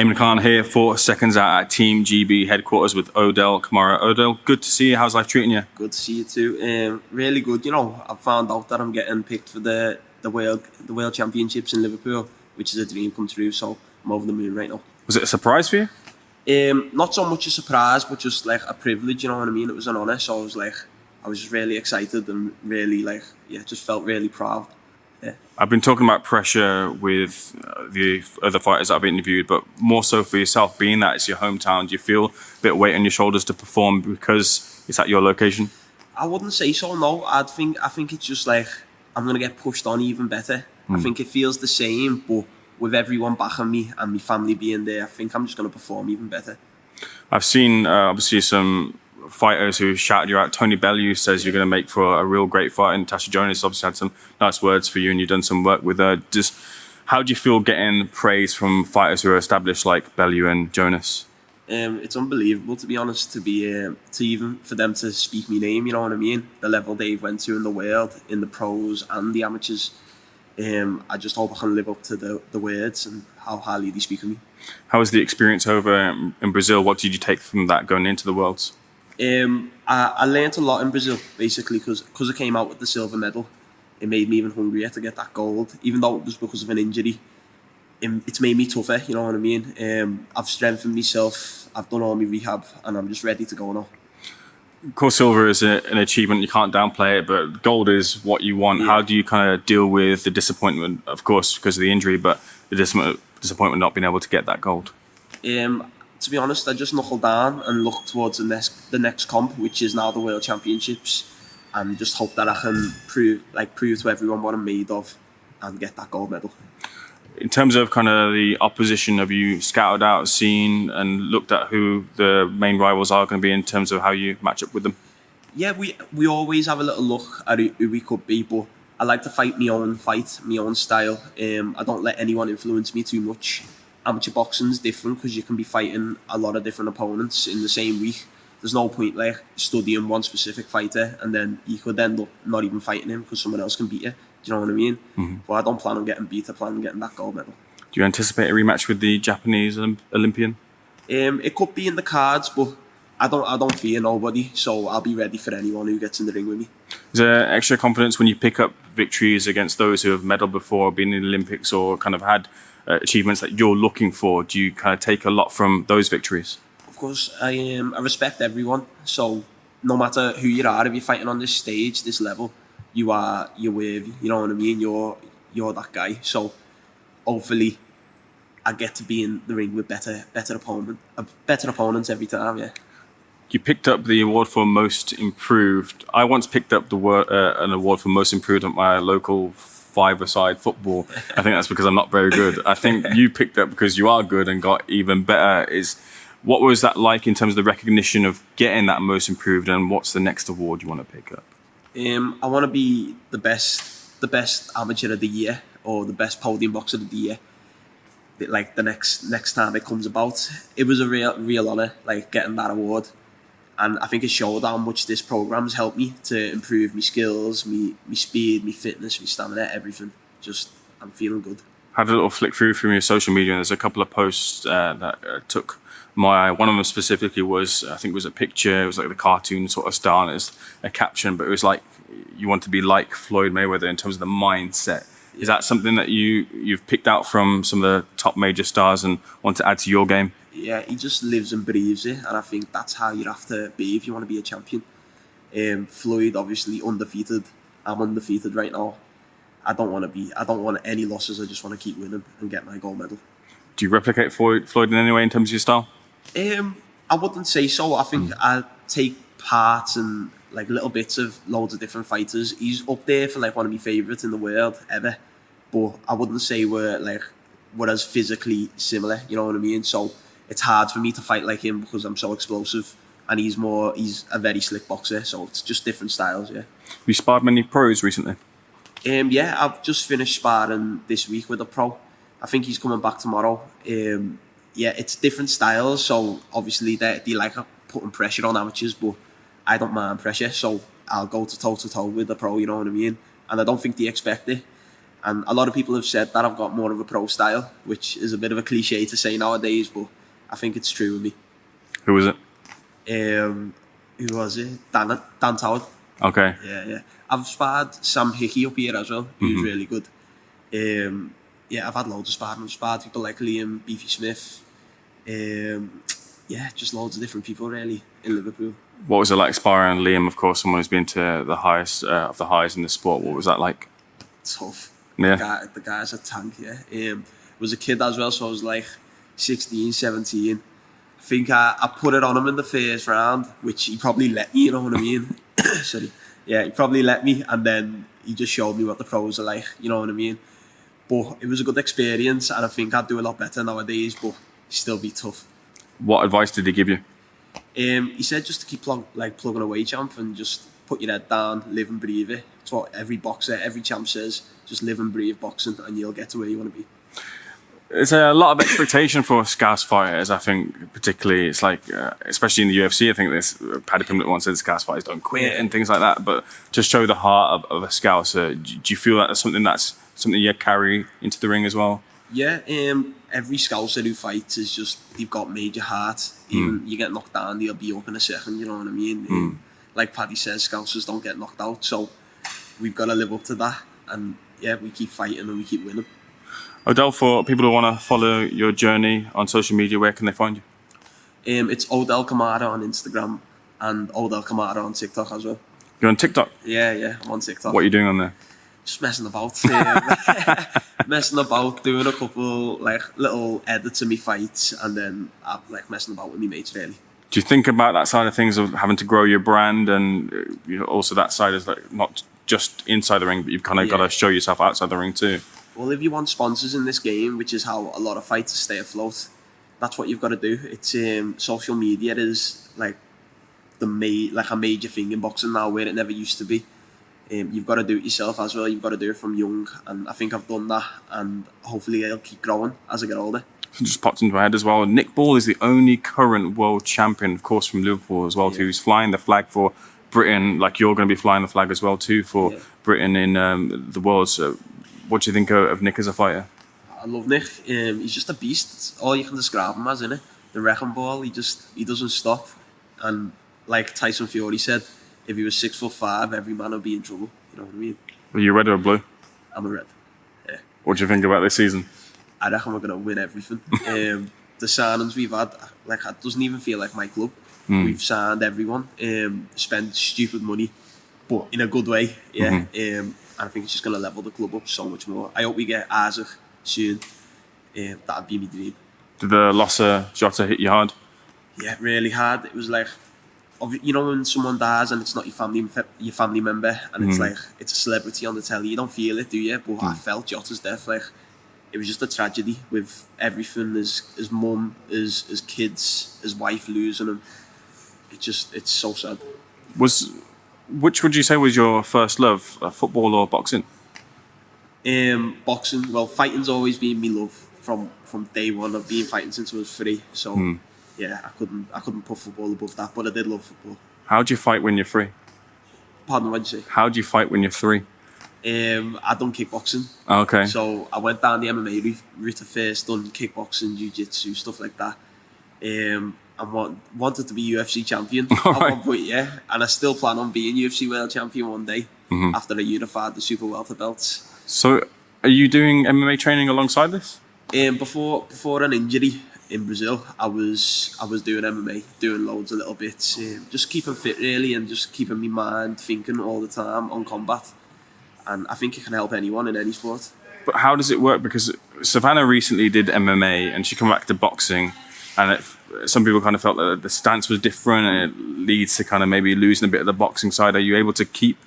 Eamon Khan here for Seconds Out at Team GB headquarters with Odel Kamara. Odel, good to see you. How's life treating you? Good to see you too. Really good. You know, I found out that I'm getting picked for the World Championships in Liverpool, which is a dream come true. So I'm over the moon right now. Was it a surprise for you? Not so much a surprise, but just like a privilege. You know what I mean? It was an honour. So I was just really excited and really just felt really proud. Yeah. I've been talking about pressure with the other fighters that I've interviewed, but more so for yourself, being that it's your hometown, do you feel a bit of weight on your shoulders to perform because it's at your location? I wouldn't say so, no. I think it's just like I'm going to get pushed on even better. I think it feels the same, but with everyone backing me and my family being there, I think I'm just going to perform even better. I've seen, obviously, some fighters who shouted you out. Tony Bellew says you're going to make for a real great fight, and Tasha Jonas obviously had some nice words for you, and you've done some work with her. Just how do you feel getting praise from fighters who are established like Bellew and Jonas? It's unbelievable, to be honest, to even for them to speak my name. You know what I mean? The level they've went to in the world, in the pros and the amateurs. I just hope I can live up to the words and how highly they speak of me. How was the experience over in Brazil? What did you take from that going into the Worlds? I learnt a lot in Brazil, basically, because I came out with the silver medal. It made me even hungrier to get that gold, even though it was because of an injury. It's made me tougher, you know what I mean? I've strengthened myself, I've done all my rehab, and I'm just ready to go now. Of course, silver is an achievement, you can't downplay it, but gold is what you want. Yeah. How do you kind of deal with the disappointment, of course, because of the injury, but the disappointment not being able to get that gold? To be honest, I just knuckled down and looked towards the next comp, which is now the World Championships, and just hope that I can prove to everyone what I'm made of and get that gold medal. In terms of kind of the opposition, have you scouted out, seen and looked at who the main rivals are going to be in terms of how you match up with them? Yeah, we always have a little look at who we could be, but I like to fight my own style. I don't let anyone influence me too much. Amateur boxing's different because you can be fighting a lot of different opponents in the same week. There's no point like studying one specific fighter and then you could end up not even fighting him because someone else can beat you. Do you know what I mean? Mm-hmm. But I don't plan on getting beat. I plan on getting that gold medal. Do you anticipate a rematch with the Japanese Olympian? It could be in the cards, but I don't fear nobody, so I'll be ready for anyone who gets in the ring with me. Is there extra confidence when you pick up victories against those who have medalled before, been in the Olympics, or kind of had achievements that you're looking for? Do you kind of take a lot from those victories? Of course, I respect everyone. So no matter who you are, if you're fighting on this stage, this level, you're worthy. You know what I mean? You're that guy. So hopefully, I get to be in the ring with better opponents every time. Yeah. You picked up the award for Most Improved. I once picked up an award for Most Improved at my local five-a-side football. I think that's because I'm not very good. I think you picked up because you are good and got even better. What was that like in terms of the recognition of getting that Most Improved, and what's the next award you want to pick up? I want to be the best amateur of the year or the best podium boxer of the year. Like the next time it comes about, it was a real honour, like getting that award. And I think it showed how much this program's helped me to improve my skills, my speed, my fitness, my stamina, everything. Just, I'm feeling good. I had a little flick through from your social media, and there's a couple of posts that took my eye. One of them specifically was, I think it was a picture, it was like the cartoon sort of style, and it's a caption, but it was like, you want to be like Floyd Mayweather in terms of the mindset. Is that something that you've picked out from some of the top major stars and want to add to your game? Yeah, he just lives and breathes it, and I think that's how you have to be if you want to be a champion. Floyd, obviously undefeated. I'm undefeated right now. I don't want any losses. I just want to keep winning and get my gold medal. Do you replicate Floyd in any way in terms of your style? I wouldn't say so. I think I take part in like little bits of loads of different fighters. He's up there for like one of my favourites in the world ever, but I wouldn't say we're as physically similar. You know what I mean? So it's hard for me to fight like him because I'm so explosive, and he's a very slick boxer. So it's just different styles. Yeah. Have you sparred many pros recently? Yeah, I've just finished sparring this week with a pro. I think he's coming back tomorrow. Yeah, it's different styles, so obviously they like putting pressure on amateurs, but I don't mind pressure, so I'll go toe to toe with the pro, you know what I mean? And I don't think they expect it. And a lot of people have said that I've got more of a pro style, which is a bit of a cliche to say nowadays, but I think it's true with me. Who was it? Who was it? Dan Toward. Okay. Yeah. I've sparred Sam Hickey up here as well, who's really good. I've had loads of sparring. I've sparred people like Liam, Beefy Smith. Just loads of different people really in Liverpool. What was it like sparring Liam? Of course, someone who's been to the highest of the highs in the sport. What was that like? Tough. Yeah. The guy's a tank, yeah. Was a kid as well, so I was like 16, 17. I think I put it on him in the first round, which he probably let me, you know what I mean? Sorry. Yeah, he probably let me, and then he just showed me what the pros are like, you know what I mean? But it was a good experience, and I think I'd do a lot better nowadays, but still be tough. What advice did he give you? He said just to keep plugging away, champ, and just put your head down, live and breathe it. It's what every boxer, every champ says. Just live and breathe boxing, and you'll get to where you want to be. There's a lot of expectation for Scouse fighters, I think, particularly. It's like, especially in the UFC, I think this Paddy Pimblett once said Scouse fighters don't quit and things like that. But to show the heart of a Scouser, do you feel that's something you carry into the ring as well? Yeah, every Scouser who fights is just, they've got major heart. Even you get knocked down, they'll be up in a second, you know what I mean? Like Paddy says, Scousers don't get knocked out, so we've got to live up to that. And yeah, we keep fighting and we keep winning. Odel, for people who want to follow your journey on social media, where can they find you? It's Odel Kamara on Instagram and Odel Kamara on TikTok as well. You're on TikTok? Yeah, I'm on TikTok. What are you doing on there? Just messing about. Doing a couple like little edits of me fights, and then like messing about with me mates really. Do you think about that side of things of having to grow your brand, and also that side is like not just inside the ring, but you've kind of got to show yourself outside the ring too? Well, if you want sponsors in this game, which is how a lot of fighters stay afloat, that's what you've got to do. It's social media is like a major thing in boxing now, where it never used to be. You've got to do it yourself as well. You've got to do it from young, and I think I've done that, and hopefully I'll keep growing as I get older. So just popped into my head as well. Nick Ball is the only current world champion, of course, from Liverpool as well, who's flying the flag for Britain. Like you're going to be flying the flag as well too for Britain in the world. So what do you think of Nick as a fighter? I love Nick. He's just a beast. It's all you can describe him as, innit? The wrecking ball. He doesn't stop. And like Tyson Fury said, if he was 6'5", every man would be in trouble. You know what I mean? Are you red or blue? I'm a red. Yeah. What do you think about this season? I reckon we're gonna win everything. The signings we've had, like, it doesn't even feel like my club. We've signed everyone, spent stupid money, but in a good way. Yeah. And I think it's just gonna level the club up so much more. I hope we get Isaac soon. That'd be my dream. Did the loss of Jota hit you hard? Yeah, really hard. It was like, you know, when someone dies and it's not your family member, and it's like it's a celebrity on the telly, you don't feel it, do you? But I felt Jota's death. Like, it was just a tragedy with everything. His mum, his kids, his wife losing him. It's so sad. Which would you say was your first love, football or boxing? Boxing. Well, fighting's always been my love from day one. I've been fighting since I was 3. So yeah, I couldn't put football above that, but I did love football. How do you fight when you're 3? Pardon, what'd you say? How do you fight when you're 3? I done kickboxing. Okay. So I went down the MMA route at first, done kickboxing, jiu-jitsu, stuff like that. And wanted to be UFC champion at one point, yeah. And I still plan on being UFC world champion one day after I unified the super welter belts. So are you doing MMA training alongside this? Before an injury in Brazil, I was doing MMA, doing loads of little bits, just keeping fit really, and just keeping my mind thinking all the time on combat. And I think it can help anyone in any sport. But how does it work? Because Savannah recently did MMA and she came back to boxing, and some people kind of felt that the stance was different and it leads to kind of maybe losing a bit of the boxing side. Are you able to keep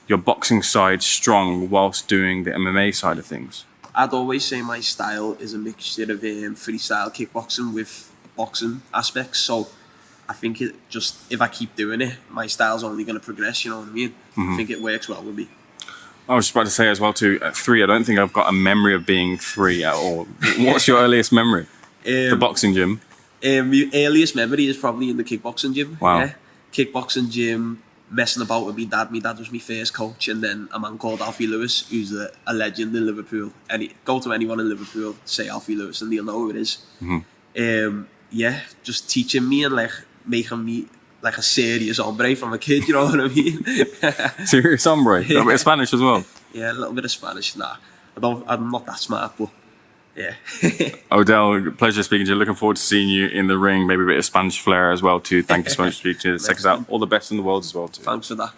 your boxing side strong whilst doing the MMA side of things? I'd always say my style is a mixture of freestyle kickboxing with boxing aspects. So I think if I keep doing it, my style's only going to progress, you know what I mean? I think it works well with me. I was just about to say as well too, at 3, I don't think I've got a memory of being 3 at all. What's your earliest memory? The boxing gym? My earliest memory is probably in the kickboxing gym. Wow. Yeah. Kickboxing gym, messing about with my dad. My dad was my first coach, and then a man called Alfie Lewis, who's a legend in Liverpool. Go to anyone in Liverpool, say Alfie Lewis, and they'll know who it is. Yeah, just teaching me and like making me like a serious hombre from a kid. You know what I mean? Serious hombre. A bit of Spanish as well. Yeah, a little bit of Spanish. Nah, I'm not that smart, but yeah. Odel, pleasure speaking to you. Looking forward to seeing you in the ring. Maybe a bit of Spanish flair as well too. Thank you so much for speaking to us. Check us out. All the best in the world as well too. Thanks for that.